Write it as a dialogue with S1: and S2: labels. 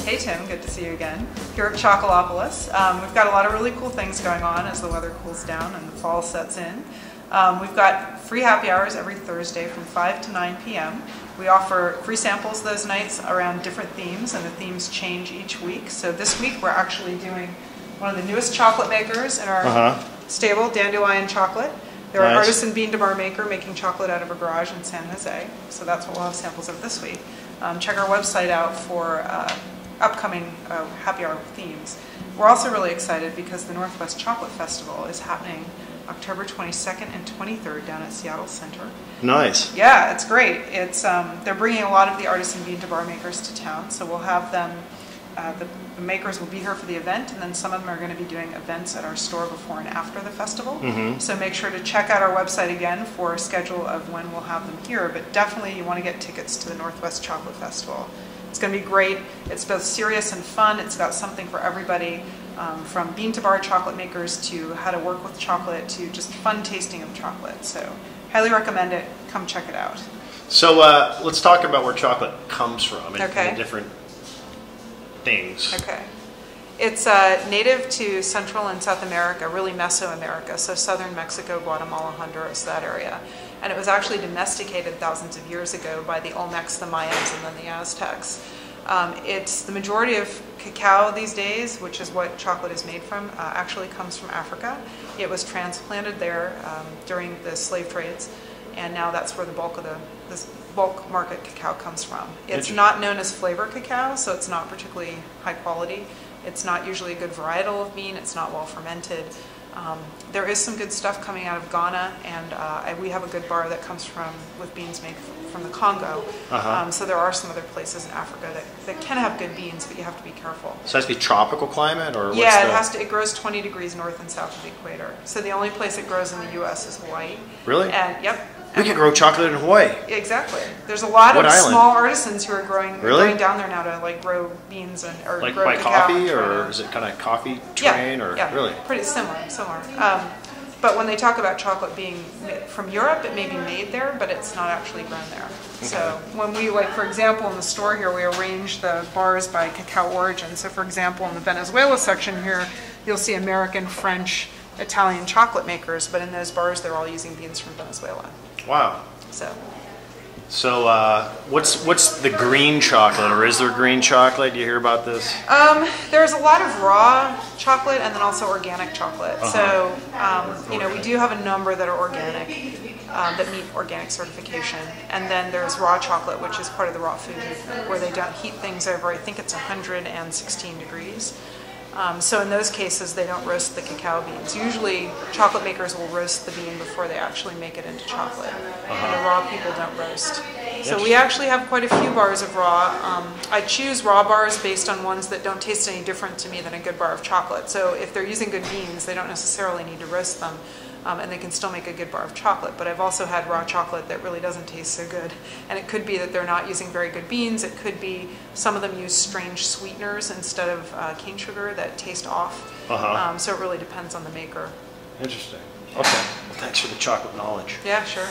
S1: Hey Tim, good to see you again. Here at Chocolopolis. We've got a lot of really cool things going on as the weather cools down and the fall sets in. We've got free happy hours every Thursday from 5 to 9 p.m. We offer free samples those nights around different themes, and the themes change each week. So this week we're actually doing one of the newest chocolate makers in our stable, Dandelion Chocolate. They're an artisan bean to bar maker making chocolate out of a garage in San Jose. So that's what we'll have samples of this week. Check our website out for upcoming happy hour themes. We're also really excited because the Northwest Chocolate Festival is happening October 22nd and 23rd down at Seattle Center.
S2: Nice.
S1: Yeah, it's great. It's they're bringing a lot of the artisan bean to bar makers to town, so we'll have them. The makers will be here for the event, and then some of them are going to be doing events at our store before and after the festival. So make sure to check out our website again for a schedule of when we'll have them here, but definitely you want to get tickets to the Northwest Chocolate Festival. It's going to be great. It's both serious and fun. It's got something for everybody, from bean to bar chocolate makers to how to work with chocolate to just fun tasting of chocolate. So highly recommend it. Come check it out.
S2: So let's talk about where chocolate comes from and different things.
S1: Okay. It's native to Central and South America, really Mesoamerica, so southern Mexico, Guatemala, Honduras, that area. And it was actually domesticated thousands of years ago by the Olmecs, the Mayans, and then the Aztecs. It's the majority of cacao these days, which is what chocolate is made from, actually comes from Africa. It was transplanted there during the slave trades, and now that's where the bulk of this bulk market cacao comes from. It's not known as flavor cacao, so it's not particularly high quality. It's not usually a good varietal of bean. It's not well fermented. There is some good stuff coming out of Ghana, and we have a good bar that comes with beans made from the Congo. So there are some other places in Africa that can have good beans, but you have to be careful.
S2: So it has to be tropical climate, or
S1: what's it grows 20 degrees north and south of the equator. So the only place it grows in the U.S. is Hawaii.
S2: Really?
S1: And yep.
S2: We can grow chocolate in Hawaii.
S1: Exactly. There's a lot of small artisans who are going down there now to grow beans or
S2: like
S1: grow
S2: by
S1: cacao
S2: coffee, or is it kind of coffee train, or really?
S1: Pretty similar. But when they talk about chocolate being from Europe, it may be made there, but it's not actually grown there. So when we, for example, in the store here, we arrange the bars by cacao origin. So for example, in the Venezuela section here, you'll see American, French, Italian chocolate makers, but in those bars, they're all using beans from Venezuela.
S2: Wow.
S1: So
S2: what's the green chocolate, or is there green chocolate? Do you hear about this?
S1: There's a lot of raw chocolate and then also organic chocolate. So we do have a number that are organic, that meet organic certification, and then there's raw chocolate, which is part of the raw food movement, where they don't heat things over, I think it's 116 degrees. So in those cases, they don't roast the cacao beans. Usually, chocolate makers will roast the bean before they actually make it into chocolate, and the raw people don't roast. So we actually have quite a few bars of raw. I choose raw bars based on ones that don't taste any different to me than a good bar of chocolate. So if they're using good beans, they don't necessarily need to roast them, and they can still make a good bar of chocolate. But I've also had raw chocolate that really doesn't taste so good. And it could be that they're not using very good beans. It could be some of them use strange sweeteners instead of cane sugar that taste off. So it really depends on the maker.
S2: Interesting. Okay. Well, thanks for the chocolate knowledge.
S1: Yeah, sure.